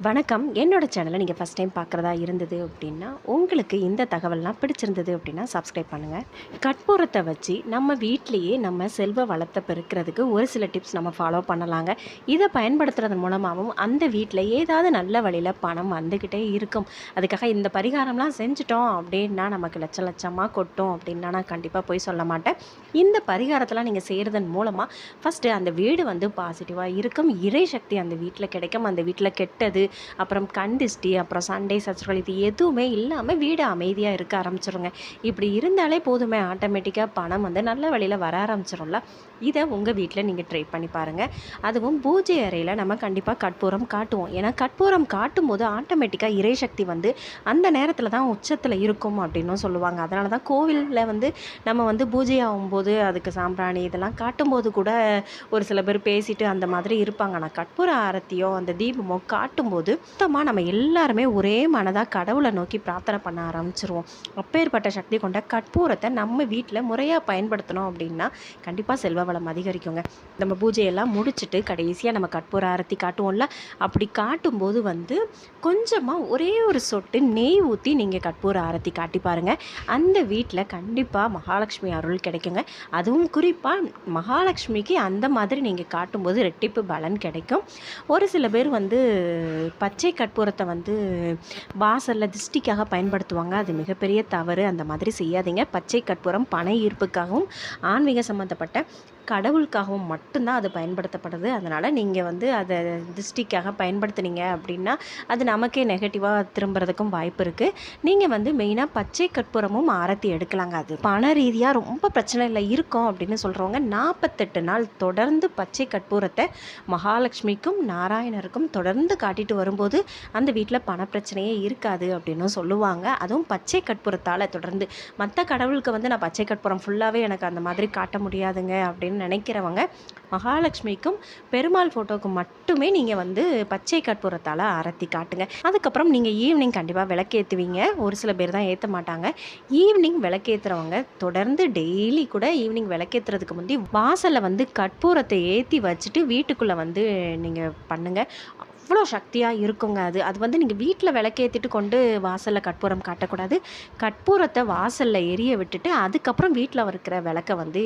வணக்கம். என்னோட சேனலை நீங்கள் ஃபஸ்ட் டைம் பார்க்குறதா இருந்தது அப்படின்னா, உங்களுக்கு இந்த தகவல்லாம் பிடிச்சிருந்தது அப்படின்னா சப்ஸ்கிரைப் பண்ணுங்கள். கற்பூரத்தை வச்சு நம்ம வீட்டிலேயே நம்ம செல்வ வளத்தை பெருக்கிறதுக்கு ஒரு சில டிப்ஸ் நம்ம ஃபாலோ பண்ணலாங்க. இதை பயன்படுத்துறது மூலமாகவும் அந்த வீட்டில் ஏதாவது நல்ல வழியில் பணம் வந்துக்கிட்டே இருக்கும். அதுக்காக இந்த பரிகாரம்லாம் செஞ்சுட்டோம் அப்படின்னா நமக்கு லட்ச லட்சமாக கொட்டும் அப்படின்னா நான் கண்டிப்பாக போய் சொல்ல மாட்டேன். இந்த பரிகாரத்தெல்லாம் நீங்கள் செய்கிறதன் மூலமாக ஃபஸ்ட்டு அந்த வீடு வந்து பாசிட்டிவாக இருக்கும். இறை சக்தி அந்த வீட்டில் கிடைக்கும். அந்த வீட்டில் கெட்டது, அப்புறம் கண்டிஸ்டி, அப்புறம் சண்டே சச்சரவுகள் இது எதுவுமே இல்லாமல் வீடு அமைதியாக இருக்க ஆரம்பிச்சிருங்க. இப்படி இருந்தாலே போதுமே, ஆட்டோமேட்டிக்காக பணம் வந்து நல்ல வழியில் வர ஆரம்பிச்சிடும்ல. இதை உங்கள் வீட்டில் நீங்கள் ட்ரை பண்ணி பாருங்கள். அதுவும் பூஜை அறையில் நம்ம கண்டிப்பாக கற்பூரம் காட்டுவோம். ஏன்னா கற்பூரம் காட்டும்போது ஆட்டோமேட்டிக்காக இறைசக்தி வந்து அந்த நேரத்தில் தான் உச்சத்தில் இருக்கும் அப்படின்னும் சொல்லுவாங்க. அதனால தான் கோவிலில் வந்து நம்ம வந்து பூஜை ஆகும்போது அதுக்கு சாம்பிராணி இதெல்லாம் காட்டும்போது கூட ஒரு சில பேர் பேசிட்டு அந்த மாதிரி இருப்பாங்க. ஆனால் கற்பூர ஆரத்தியோ அந்த தீபமோ காட்டும்போது சுத்தமாக நம்ம எல்லாருமே ஒரே மனதாக கடவுளை நோக்கி பிரார்த்தனை பண்ண ஆரம்பிச்சிருவோம். அப்பேற்பட்ட சக்தி கொண்ட கற்பூரத்தை நம்ம வீட்டில் முறையாக பயன்படுத்தணும் அப்படின்னா கண்டிப்பாக செல்வ வளம் அதிகரிக்குங்க. நம்ம பூஜையெல்லாம் முடிச்சுட்டு கடைசியாக நம்ம கற்பூர ஆரத்தி காட்டுவோம்ல, அப்படி காட்டும்போது வந்து கொஞ்சமாக ஒரே ஒரு சொட்டு நெய் ஊற்றி நீங்கள் கற்பூர ஆரத்தி காட்டி பாருங்கள். அந்த வீட்டில் கண்டிப்பாக மகாலட்சுமி அருள் கிடைக்குங்க. அதுவும் குறிப்பாக மகாலட்சுமிக்கு அந்த மாதிரி நீங்கள் காட்டும்போது ரெட்டிப்பு பலன் கிடைக்கும். ஒரு சில பேர் வந்து பச்சை கற்பூரத்தை வந்து வாசலில் திஷ்டிக்காக பயன்படுத்துவாங்க. அது மிகப்பெரிய தவறு. அந்த மாதிரி செய்யாதீங்க. பச்சை கற்பூரம் பண ஈர்ப்புக்காகவும் ஆன்மீக சம்மந்தப்பட்ட கடவுளுக்காகவும் மட்டும்தான் அது பயன்படுத்தப்படுது. அதனால் நீங்கள் வந்து அதை திஷ்டிக்காக பயன்படுத்துனீங்க அப்படின்னா அது நமக்கே நெகட்டிவாக திரும்புறதுக்கும் வாய்ப்பு இருக்குது. நீங்கள் வந்து மெயினாக பச்சை கற்பூரமும் ஆரத்தி எடுக்கலாங்க. அது பண ரீதியாக ரொம்ப பிரச்சனையில் இருக்கும் அப்படின்னு சொல்கிறவங்க 48 நாள் தொடர்ந்து பச்சை கற்பூரத்தை மகாலட்சுமிக்கும் நாராயணருக்கும் தொடர்ந்து காட்டிட்டு வரும்போது அந்த வீட்டில் பணப்பிரச்சனையே இருக்காது அப்படின்னு சொல்லுவாங்க. அதுவும் பச்சை கற்பூரத்தால் தொடர்ந்து மற்ற கடவுளுக்கு வந்து நான் பச்சை கற்பூரம் ஃபுல்லாகவே எனக்கு அந்த மாதிரி காட்ட முடியாதுங்க அப்படின்னு நினைக்கிறவங்க மகாலட்சுமிக்கும் பெருமாள் ஃபோட்டோவுக்கு மட்டுமே நீங்கள் வந்து பச்சை கற்பூரத்தால் ஆரத்தி காட்டுங்க. அதுக்கப்புறம் நீங்கள் ஈவினிங் கண்டிப்பாக விளக்கேற்றுவீங்க. ஒரு சில பேர் தான் ஏற்ற மாட்டாங்க. ஈவினிங் விளக்கேற்றுறவங்க தொடர்ந்து டெய்லி கூட ஈவினிங் விளக்கேற்றுறதுக்கு முந்தி வாசலில் வந்து கற்பூரத்தை ஏற்றி வச்சுட்டு வீட்டுக்குள்ளே வந்து நீங்கள் பண்ணுங்கள். அவ்வளோ சக்தியாக இருக்குங்க. அது வந்து நீங்கள் வீட்டில் விளக்கேற்றிட்டு கொண்டு வாசலில் கற்பூரம் காட்டக்கூடாது. கற்பூரத்தை வாசலில் எரிய விட்டுட்டு அதுக்கப்புறம் வீட்டில் இருக்கிற விளக்கை வந்து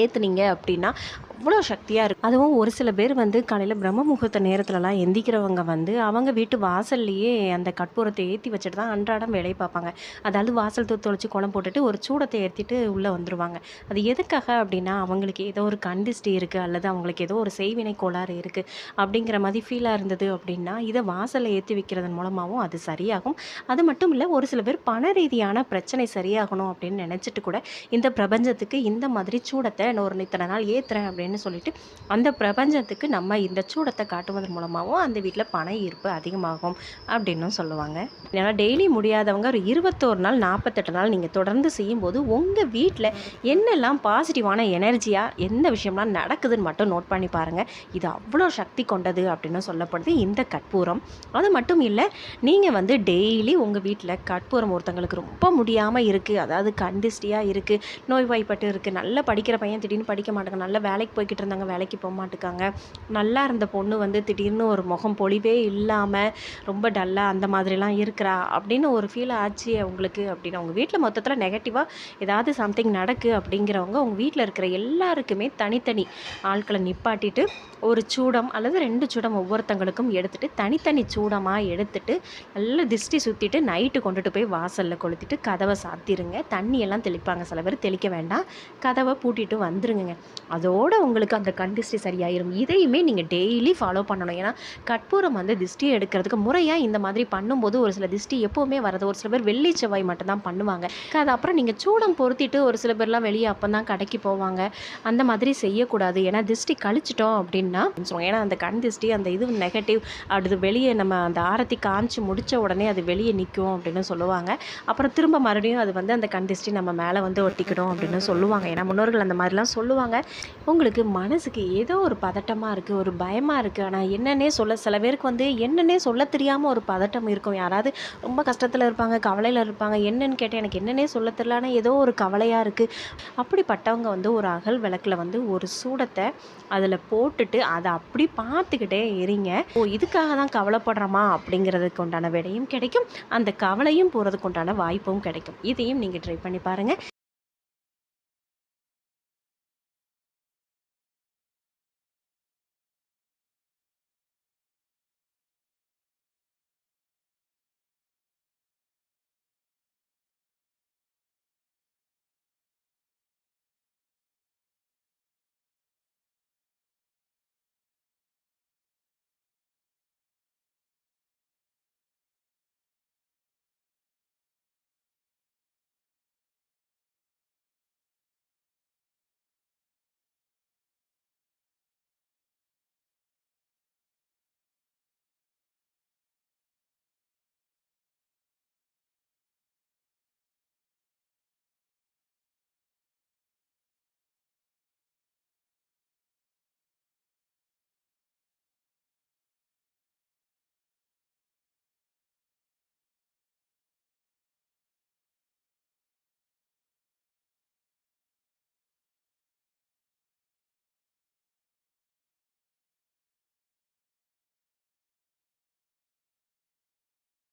ஏற்றுனீங்க அப்படின்னா அவ்வளோ சக்தியாக இருக்கும். அதுவும் ஒரு சில பேர் வந்து காலையில் பிரம்ம முகூர்த்த நேரத்துலலாம் எந்திக்கிறவங்க வந்து அவங்க வீட்டு வாசல்லையே அந்த கற்பூரத்தை ஏற்றி வச்சுட்டு தான் அன்றாடம் வேலையை பார்ப்பாங்க. அதாவது வாசல் தொளிச்சு கோலம் போட்டுட்டு ஒரு சூடத்தை ஏற்றிட்டு உள்ளே வந்துடுவாங்க. அது எதுக்காக அப்படின்னா அவங்களுக்கு ஏதோ ஒரு கண்டிஸ்டி இருக்குது அல்லது அவங்களுக்கு ஏதோ ஒரு செய்வினை கோளாறு இருக்குது அப்படிங்கிற மாதிரி ஃபீலாக இருந்தது அப்படின்னா இதை வாசலில் ஏற்றி வைக்கிறதன் மூலமாகவும் அது சரியாகும். அது மட்டும் இல்லை, ஒரு சில பேர் பண ரீதியான பிரச்சனை சரியாகணும் அப்படின்னு நினச்சிட்டு கூட இந்த பிரபஞ்சத்துக்கு இந்த மாதிரி சூடத்தை ஒரு இத்தனை நாள் ஏற்றுறேன் அப்படின்னு சொல்லிட்டு அந்த பிரபஞ்சத்துக்கு நம்ம இந்த சூடத்தை காட்டுவதன் மூலமாகவும் அந்த வீட்டில் பண ஈர்ப்பு அதிகமாகும் அப்படின்னு சொல்லுவாங்க. ஏன்னா டெய்லி முடியாதவங்க ஒரு 21 நாள் 48 நாள் நீங்கள் தொடர்ந்து செய்யும்போது உங்கள் வீட்டில் என்னெல்லாம் பாசிட்டிவான எனர்ஜியாக எந்த விஷயம்லாம் நடக்குதுன்னு மட்டும் நோட் பண்ணி பாருங்கள். இது அவ்வளோ சக்தி கொண்டது அப்படின்னு சொல்லப்படுது இந்த கற்பூரம். அது மட்டும் இல்லை, நீங்கள் வந்து டெய்லி உங்கள் வீட்டில் கற்பூரம் ஒருத்தங்களுக்கு ரொம்ப முடியாமல் இருக்குது, அதாவது கண்டிஸ்டியாக இருக்குது, நோய்வாய்ப்பட்டு இருக்குது, நல்லா படிக்கிற பையன் திடீர்னு படிக்க மாட்டாங்க, நல்ல வேலைக்கு போய்கிட்டு இருந்தாங்க வேலைக்கு போக மாட்டுக்காங்க, நல்லா இருந்த பொண்ணு வந்து திடீர்னு ஒரு முகம் பொலிவே இல்லாமல் ரொம்ப டல்லாக அந்த மாதிரிலாம் இருக்கிறா அப்படின்னு ஒரு ஃபீல் ஆச்சு அவங்களுக்கு அப்படின்னா உங்கள் வீட்டில் மொத்தத்தில் நெகட்டிவாக ஏதாவது சம்திங் நடக்கு அப்படிங்கிறவங்க உங்கள் வீட்டில் இருக்கிற எல்லாருக்குமே தனித்தனி ஆட்களை நிப்பாட்டிட்டு ஒரு சூடம் அல்லது 2 சூடம் ஒவ்வொருத்தங்களுக்கும் எடுத்துகிட்டு தனித்தனி சூடமாக எடுத்துட்டு நல்லா திஷ்டி சுற்றிட்டு நைட்டு கொண்டுட்டு போய் வாசலில் கொளுத்திட்டு கதவை சாத்திருங்க. தண்ணியெல்லாம் தெளிப்பாங்க, சில பேர் தெளிக்க வேண்டாம், கதவை பூட்டிட்டு வந்துருங்க. அதோடு உங்களுக்கு அந்த கண் திஷ்டி சரியாயிரும். இதையுமே நீங்கள் டெய்லி ஃபாலோ பண்ணணும். ஏன்னா கற்பூரம் வந்து திஷ்டி எடுக்கிறதுக்கு முறையாக இந்த மாதிரி பண்ணும்போது ஒரு சில திஷ்டி எப்போவுமே வரது. ஒரு சில பேர் வெள்ளி செவ்வாய் மட்டும்தான் பண்ணுவாங்க. அது அப்புறம் நீங்கள் சூடம் பொருத்திட்டு ஒரு சில பேர்லாம் வெளியே அப்போ தான் கடைக்கு போவாங்க. அந்த மாதிரி செய்யக்கூடாது. ஏன்னா திஷ்டி கழிச்சிட்டோம் அப்படின்னா சொல்லுவாங்க. ஏன்னா அந்த கண் திஷ்டி அந்த இது நெகட்டிவ் அது வெளியே நம்ம அந்த ஆரத்தி காமிச்சு முடித்த உடனே அது வெளியே நிற்கும் அப்படின்னு சொல்லுவாங்க. அப்புறம் திரும்ப மறுபடியும் அது வந்து அந்த கண் திஷ்டி நம்ம மேலே வந்து ஒட்டிக்கிடும் அப்படின்னு சொல்லுவாங்க. ஏன்னா முன்னோர்கள் அந்த மாதிரிலாம் சொல்லுவாங்க. உங்களுக்கு உங்களுக்கு மனசுக்கு ஏதோ ஒரு பதட்டமாக இருக்குது, ஒரு பயமாக இருக்குது. ஆனால் என்னன்னே சில பேருக்கு வந்து என்னன்னே சொல்ல தெரியாமல் ஒரு பதட்டம் இருக்கும். யாராவது ரொம்ப கஷ்டத்தில் இருப்பாங்க, கவலையில் இருப்பாங்க. என்னன்னு கேட்டால் எனக்கு என்னன்னே சொல்ல தெரியல, ஆனால் ஏதோ ஒரு கவலையாக இருக்குது. அப்படிப்பட்டவங்க வந்து ஒரு அகல் விளக்கில் வந்து ஒரு சூடத்தை அதில் போட்டுட்டு அதை அப்படி பார்த்துக்கிட்டே எரிங்க. இதுக்காக தான் கவலைப்படுறோமா அப்படிங்கிறதுக்கு உண்டான விடையும் கிடைக்கும், அந்த கவலையும் போகிறதுக்கு உண்டான வாய்ப்பும் கிடைக்கும். இதையும் நீங்கள் ட்ரை பண்ணி பாருங்கள்.